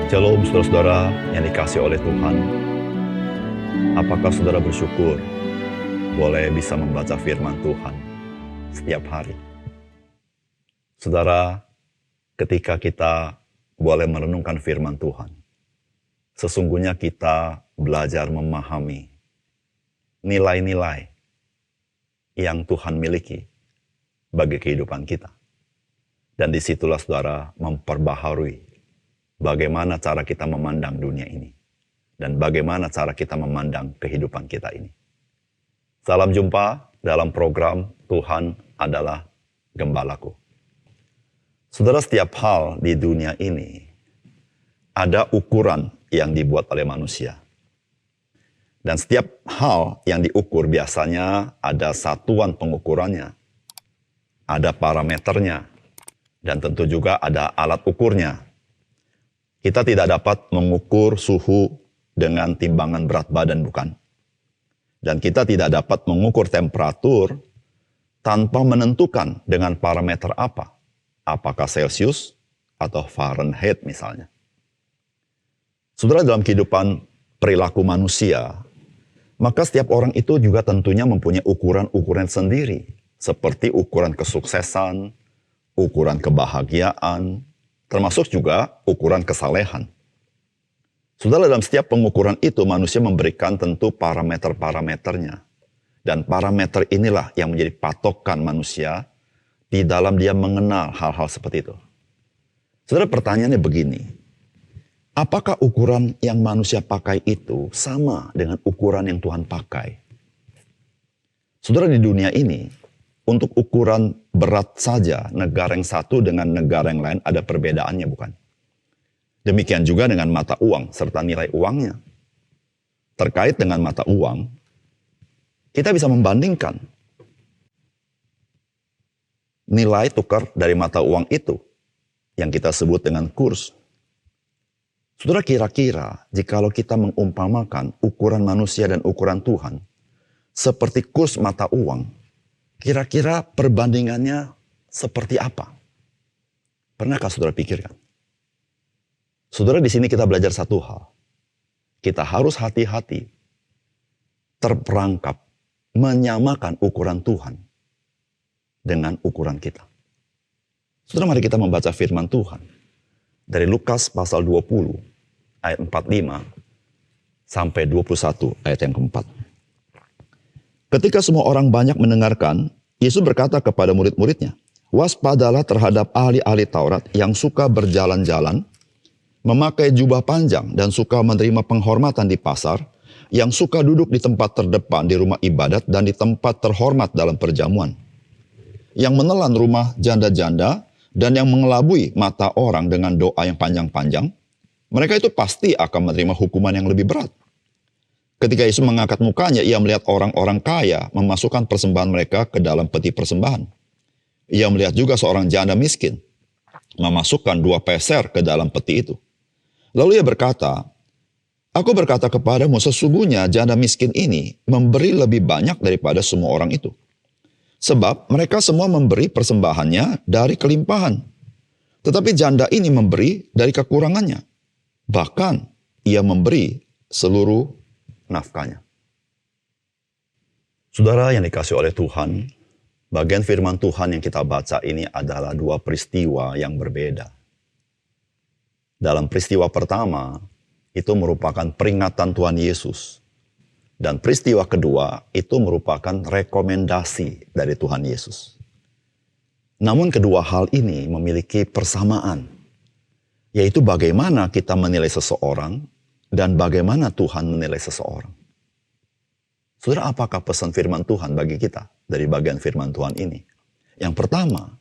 Shalom saudara-saudara yang dikasih oleh Tuhan. Apakah saudara bersyukur boleh bisa membaca firman Tuhan setiap hari? Saudara, ketika kita boleh merenungkan firman Tuhan, sesungguhnya kita belajar memahami nilai-nilai yang Tuhan miliki bagi kehidupan kita. Dan disitulah saudara memperbaharui bagaimana cara kita memandang dunia ini. Dan bagaimana cara kita memandang kehidupan kita ini. Salam jumpa dalam program Tuhan adalah Gembalaku. Saudara, setiap hal di dunia ini ada ukuran yang dibuat oleh manusia. Dan setiap hal yang diukur biasanya ada satuan pengukurannya. Ada parameternya. Dan tentu juga ada alat ukurnya. Kita tidak dapat mengukur suhu dengan timbangan berat badan, bukan? Dan kita tidak dapat mengukur temperatur tanpa menentukan dengan parameter apa. Apakah Celsius atau Fahrenheit misalnya. Saudara, dalam kehidupan perilaku manusia, maka setiap orang itu juga tentunya mempunyai ukuran-ukuran sendiri. Seperti ukuran kesuksesan, ukuran kebahagiaan, termasuk juga ukuran kesalehan. Saudara, dalam setiap pengukuran itu manusia memberikan tentu parameter-parameternya. Dan parameter inilah yang menjadi patokan manusia di dalam dia mengenal hal-hal seperti itu. Saudara, pertanyaannya begini. Apakah ukuran yang manusia pakai itu sama dengan ukuran yang Tuhan pakai? Saudara, di dunia ini, untuk ukuran berat saja, negara yang satu dengan negara yang lain ada perbedaannya, bukan? Demikian juga dengan mata uang, serta nilai uangnya. Terkait dengan mata uang, kita bisa membandingkan nilai tukar dari mata uang itu, yang kita sebut dengan kurs. Saudara, kira-kira jikalau kita mengumpamakan ukuran manusia dan ukuran Tuhan, seperti kurs mata uang, kira-kira perbandingannya seperti apa? Pernahkah saudara pikirkan? Saudara, di sini kita belajar satu hal. Kita harus hati-hati terperangkap menyamakan ukuran Tuhan dengan ukuran kita. Saudara, mari kita membaca firman Tuhan dari Lukas pasal 20 ayat 45 sampai 21 ayat yang keempat. Ketika semua orang banyak mendengarkan, Yesus berkata kepada murid-muridnya, "Waspadalah terhadap ahli-ahli Taurat yang suka berjalan-jalan, memakai jubah panjang dan suka menerima penghormatan di pasar, yang suka duduk di tempat terdepan di rumah ibadat dan di tempat terhormat dalam perjamuan, yang menelan rumah janda-janda dan yang mengelabui mata orang dengan doa yang panjang-panjang. Mereka itu pasti akan menerima hukuman yang lebih berat." Ketika Yesus mengangkat mukanya, ia melihat orang-orang kaya memasukkan persembahan mereka ke dalam peti persembahan. Ia melihat juga seorang janda miskin memasukkan 2 peser ke dalam peti itu. Lalu ia berkata, "Aku berkata kepadamu, sesungguhnya janda miskin ini memberi lebih banyak daripada semua orang itu. Sebab mereka semua memberi persembahannya dari kelimpahan. Tetapi janda ini memberi dari kekurangannya. Bahkan ia memberi seluruh nafkahnya." Saudara yang dikasih oleh Tuhan, bagian firman Tuhan yang kita baca ini adalah 2 peristiwa yang berbeda. Dalam peristiwa pertama, itu merupakan peringatan Tuhan Yesus. Dan peristiwa kedua, itu merupakan rekomendasi dari Tuhan Yesus. Namun kedua hal ini memiliki persamaan, yaitu bagaimana kita menilai seseorang, dan bagaimana Tuhan menilai seseorang. Saudara, apakah pesan firman Tuhan bagi kita dari bagian firman Tuhan ini? Yang pertama,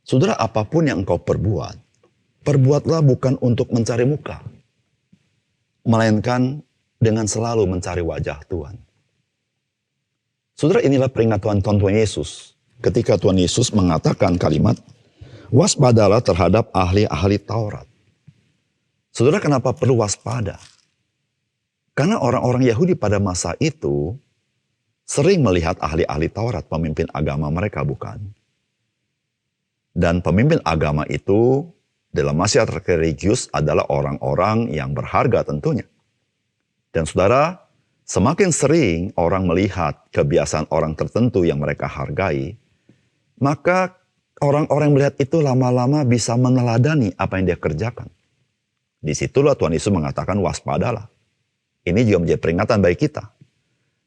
saudara, apapun yang engkau perbuat, perbuatlah bukan untuk mencari muka, melainkan dengan selalu mencari wajah Tuhan. Saudara, inilah peringatan Tuhan Yesus ketika Tuhan Yesus mengatakan kalimat, "Waspadalah terhadap ahli-ahli Taurat." Saudara, kenapa perlu waspada? Karena orang-orang Yahudi pada masa itu sering melihat ahli-ahli Taurat, pemimpin agama mereka, bukan? Dan pemimpin agama itu dalam masyarakat religius adalah orang-orang yang berharga tentunya. Dan saudara, semakin sering orang melihat kebiasaan orang tertentu yang mereka hargai, maka orang-orang yang melihat itu lama-lama bisa meneladani apa yang dia kerjakan. Disitulah Tuhan Yesus mengatakan waspadalah. Ini juga menjadi peringatan bagi kita.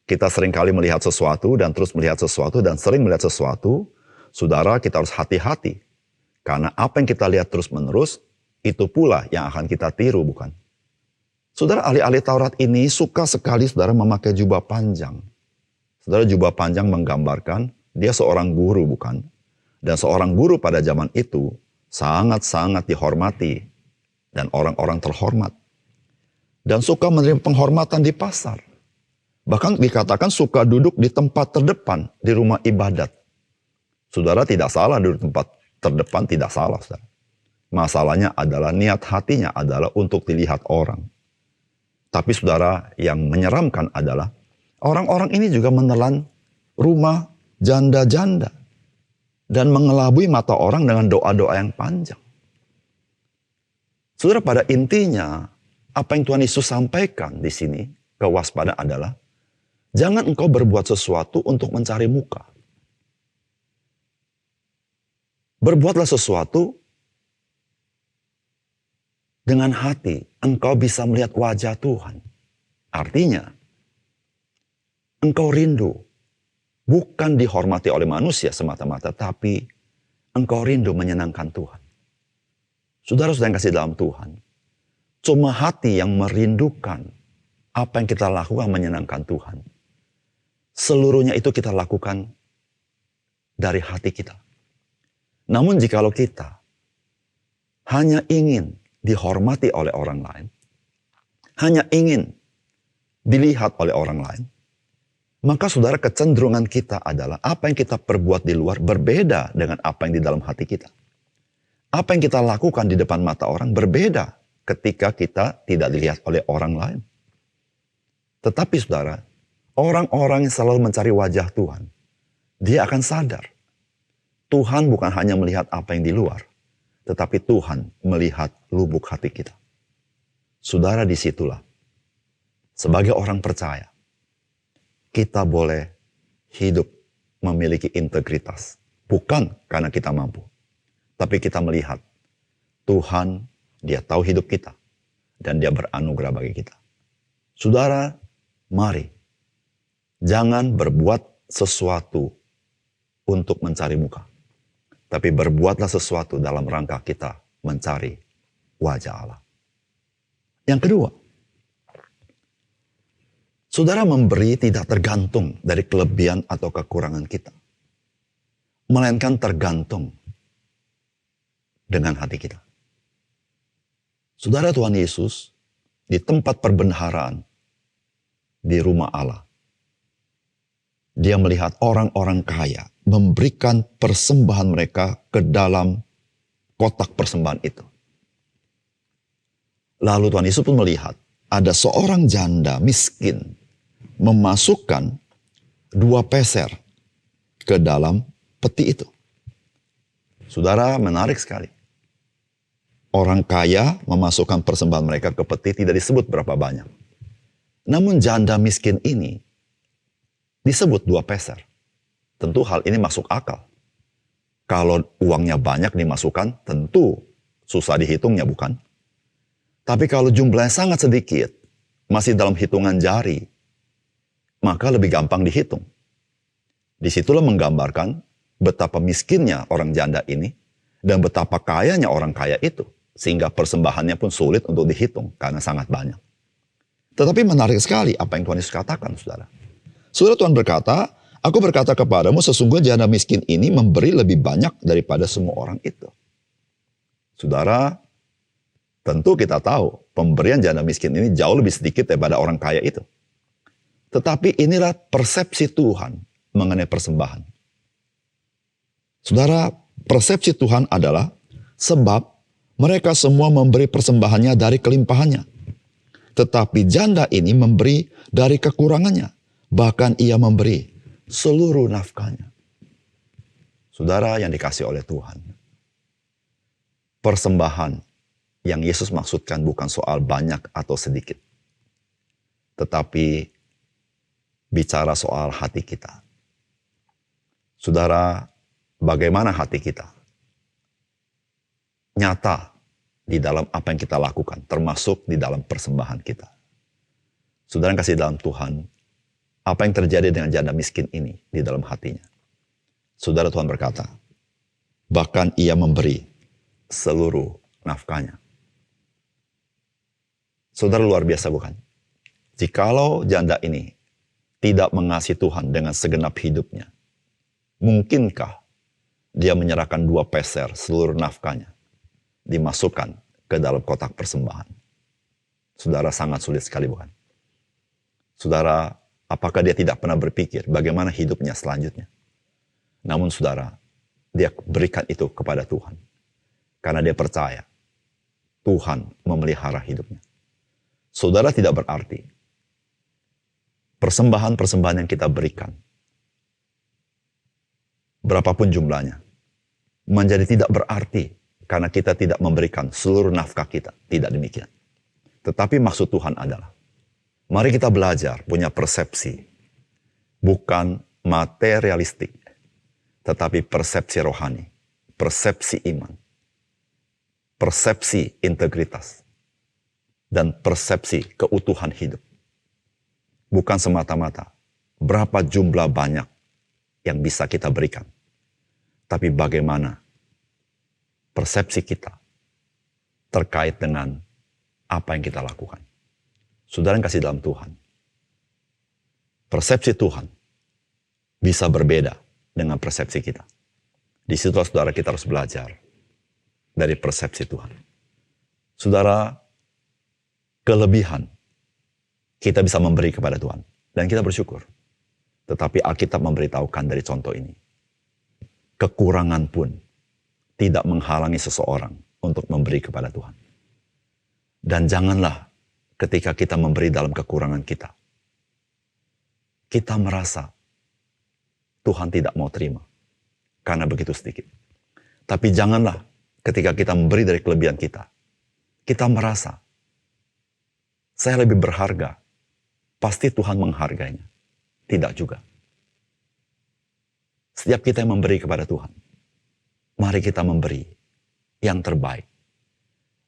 Kita seringkali melihat sesuatu dan terus melihat sesuatu dan sering melihat sesuatu, saudara, kita harus hati-hati. Karena apa yang kita lihat terus-menerus, itu pula yang akan kita tiru, bukan? Saudara, ahli-ahli Taurat ini suka sekali saudara memakai jubah panjang. Saudara, jubah panjang menggambarkan dia seorang guru, bukan? Dan seorang guru pada zaman itu sangat-sangat dihormati dan orang-orang terhormat. Dan suka menerima penghormatan di pasar. Bahkan dikatakan suka duduk di tempat terdepan di rumah ibadat. Saudara, tidak salah duduk di tempat terdepan, tidak salah, saudara. Masalahnya adalah niat hatinya adalah untuk dilihat orang. Tapi saudara, yang menyeramkan adalah orang-orang ini juga menelan rumah janda-janda dan mengelabui mata orang dengan doa-doa yang panjang. Saudara, pada intinya apa yang Tuhan Yesus sampaikan di sini, kewaspadaan adalah jangan engkau berbuat sesuatu untuk mencari muka. Berbuatlah sesuatu dengan hati, engkau bisa melihat wajah Tuhan. Artinya, engkau rindu, bukan dihormati oleh manusia semata-mata, tapi engkau rindu menyenangkan Tuhan. Saudara-saudara yang kasih dalam Tuhan, cuma hati yang merindukan apa yang kita lakukan menyenangkan Tuhan. Seluruhnya itu kita lakukan dari hati kita. Namun jikalau kita hanya ingin dihormati oleh orang lain, hanya ingin dilihat oleh orang lain, maka saudara, kecenderungan kita adalah apa yang kita perbuat di luar berbeda dengan apa yang di dalam hati kita. Apa yang kita lakukan di depan mata orang berbeda ketika kita tidak dilihat oleh orang lain. Tetapi saudara, orang-orang yang selalu mencari wajah Tuhan, dia akan sadar Tuhan bukan hanya melihat apa yang di luar, tetapi Tuhan melihat lubuk hati kita. Saudara, disitulah sebagai orang percaya, kita boleh hidup memiliki integritas. Bukan karena kita mampu, tapi kita melihat Tuhan, dia tahu hidup kita, dan dia beranugerah bagi kita. Saudara, mari, jangan berbuat sesuatu untuk mencari muka. Tapi berbuatlah sesuatu dalam rangka kita mencari wajah Allah. Yang kedua, saudara, memberi tidak tergantung dari kelebihan atau kekurangan kita. Melainkan tergantung dengan hati kita. Saudara, Tuhan Yesus di tempat perbendaharaan di rumah Allah, dia melihat orang-orang kaya memberikan persembahan mereka ke dalam kotak persembahan itu. Lalu Tuhan Yesus pun melihat ada seorang janda miskin memasukkan 2 peser ke dalam peti itu. Saudara, menarik sekali. Orang kaya memasukkan persembahan mereka ke peti tidak disebut berapa banyak. Namun janda miskin ini disebut 2 peser. Tentu hal ini masuk akal. Kalau uangnya banyak dimasukkan, tentu susah dihitungnya, bukan? Tapi kalau jumlahnya sangat sedikit, masih dalam hitungan jari, maka lebih gampang dihitung. Disitulah menggambarkan betapa miskinnya orang janda ini, dan betapa kayanya orang kaya itu, sehingga persembahannya pun sulit untuk dihitung, karena sangat banyak. Tetapi menarik sekali apa yang Tuhan Yesus katakan, saudara. Saudara, Tuhan berkata, aku berkata kepadamu, sesungguhnya janda miskin ini memberi lebih banyak daripada semua orang itu. Saudara, tentu kita tahu pemberian janda miskin ini jauh lebih sedikit daripada orang kaya itu. Tetapi inilah persepsi Tuhan mengenai persembahan. Saudara, persepsi Tuhan adalah sebab mereka semua memberi persembahannya dari kelimpahannya. Tetapi janda ini memberi dari kekurangannya. Bahkan ia memberi seluruh nafkahnya. Saudara yang dikasih oleh Tuhan, persembahan yang Yesus maksudkan bukan soal banyak atau sedikit, tetapi bicara soal hati kita. Saudara, bagaimana hati kita? Nyata di dalam apa yang kita lakukan, termasuk di dalam persembahan kita. Saudara yang kasih dalam Tuhan, apa yang terjadi dengan janda miskin ini di dalam hatinya? Saudara, Tuhan berkata, bahkan ia memberi seluruh nafkahnya. Saudara, luar biasa bukan? Jikalau janda ini tidak mengasihi Tuhan dengan segenap hidupnya, mungkinkah dia menyerahkan 2 peser seluruh nafkahnya dimasukkan ke dalam kotak persembahan? Saudara, sangat sulit sekali bukan? Saudara, apakah dia tidak pernah berpikir bagaimana hidupnya selanjutnya? Namun saudara, dia berikan itu kepada Tuhan. Karena dia percaya Tuhan memelihara hidupnya. Saudara, tidak berarti persembahan-persembahan yang kita berikan, berapapun jumlahnya, menjadi tidak berarti karena kita tidak memberikan seluruh nafkah kita. Tidak demikian. Tetapi maksud Tuhan adalah, mari kita belajar punya persepsi, bukan materialistik, tetapi persepsi rohani, persepsi iman, persepsi integritas, dan persepsi keutuhan hidup. Bukan semata-mata berapa jumlah banyak yang bisa kita berikan, tapi bagaimana persepsi kita terkait dengan apa yang kita lakukan. Saudara yang kasih dalam Tuhan, persepsi Tuhan bisa berbeda dengan persepsi kita. Di situ saudara, kita harus belajar dari persepsi Tuhan. Saudara, kelebihan kita bisa memberi kepada Tuhan dan kita bersyukur. Tetapi Alkitab memberitahukan dari contoh ini, kekurangan pun tidak menghalangi seseorang untuk memberi kepada Tuhan. Dan janganlah ketika kita memberi dalam kekurangan kita, kita merasa Tuhan tidak mau terima karena begitu sedikit. Tapi janganlah ketika kita memberi dari kelebihan kita, kita merasa saya lebih berharga, pasti Tuhan menghargainya. Tidak juga. Setiap kita yang memberi kepada Tuhan, mari kita memberi yang terbaik.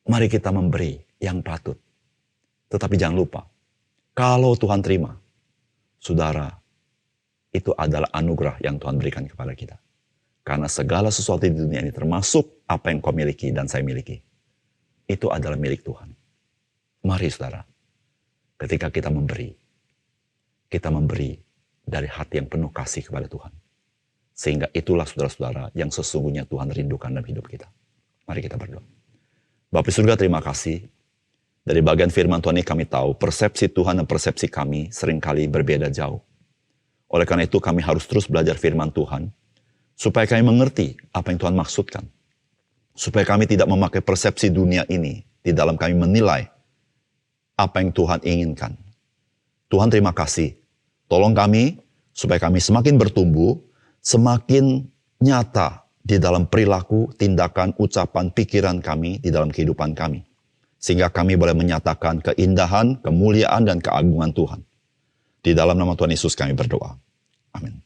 Mari kita memberi yang patut. Tetapi jangan lupa, kalau Tuhan terima, saudara, itu adalah anugerah yang Tuhan berikan kepada kita. Karena segala sesuatu di dunia ini, termasuk apa yang kau miliki dan saya miliki, itu adalah milik Tuhan. Mari saudara, ketika kita memberi dari hati yang penuh kasih kepada Tuhan. Sehingga itulah saudara-saudara yang sesungguhnya Tuhan rindukan dalam hidup kita. Mari kita berdoa. Bapa surga, terima kasih. Dari bagian firman Tuhan ini kami tahu, persepsi Tuhan dan persepsi kami seringkali berbeda jauh. Oleh karena itu kami harus terus belajar firman Tuhan, supaya kami mengerti apa yang Tuhan maksudkan. Supaya kami tidak memakai persepsi dunia ini di dalam kami menilai apa yang Tuhan inginkan. Tuhan, terima kasih. Tolong kami supaya kami semakin bertumbuh, semakin nyata di dalam perilaku, tindakan, ucapan, pikiran kami di dalam kehidupan kami. Sehingga kami boleh menyatakan keindahan, kemuliaan, dan keagungan Tuhan. Di dalam nama Tuhan Yesus kami berdoa. Amin.